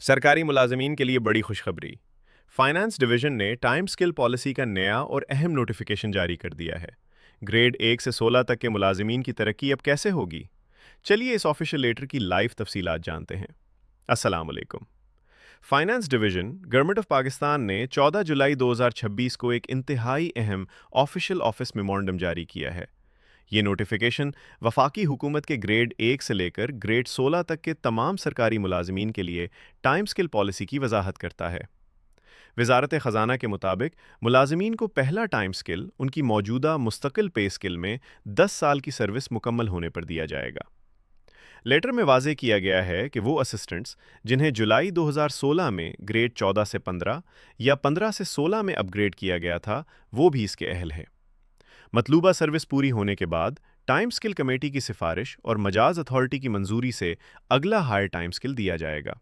सरकारी मुलाजमीन के लिए बड़ी खुशखबरी। फाइनेंस डिवीजन ने टाइम स्किल पॉलिसी का नया और अहम नोटिफिकेशन जारी कर दिया है। ग्रेड 1 से 16 तक के मुलाजमीन की तरक्की अब कैसे होगी? चलिए इस ऑफिशियल लेटर की लाइव तफसीलात जानते हैं। अस्सलाम वालेकुम। Finance division government of Pakistan ने 14 जुलाई 2026 को एक इंतहाई अहम ऑफिशियल ऑफिस मेमोरेंडम जारी किया है। ये नोटिफिकेशन वफाकी हुकूमत के ग्रेड 1 से लेकर ग्रेड 16 तक के तमाम सरकारी मुलाजमीन के लिए टाइम स्किल पॉलिसी की वजाहत करता है। वजारत ख़जाना के मुताबिक मुलाजमीन को पहला टाइम स्किल उनकी मौजूदा मुस्तकिल पे स्किल में 10 साल की सर्विस मुकम्मल होने पर दिया जाएगा। लेटर में वाज़ेह किया गया है कि वो असिस्टेंट्स जिन्हें जुलाई 2016 में ग्रेड 14 से 15 या 15 से 16 में अपग्रेड किया गया था, वो भी इसके अहल है। मतलूबा सर्विस पूरी होने के बाद टाइम स्किल कमेटी की सिफारिश और मजाज अथॉरिटी की मंजूरी से अगला हायर टाइम स्किल दिया जाएगा।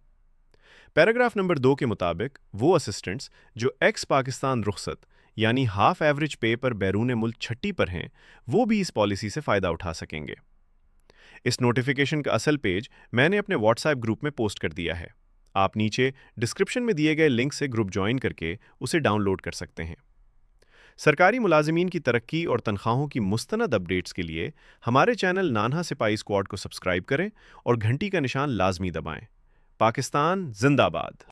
पैराग्राफ नंबर 2 के मुताबिक वो असिस्टेंट्स जो एक्स पाकिस्तान रुखसत यानी हाफ एवरेज पे पर बैरून मुल्क छट्टी पर हैं, वो भी इस पॉलिसी से फ़ायदा उठा सकेंगे। इस नोटिफिकेशन का असल पेज मैंने अपने व्हाट्सएप ग्रुप में पोस्ट कर दिया है। आप नीचे डिस्क्रिप्शन में दिए गए लिंक से ग्रुप ज्वाइन करके उसे डाउनलोड कर सकते हैं। सरकारी मुलाजमीन की तरक्की और तनख्वाहों की मुस्तनद अपडेट्स के लिए हमारे चैनल नानहा सिपाही स्क्वाड को सब्सक्राइब करें और घंटी का निशान लाजमी दबाएं। पाकिस्तान जिंदाबाद।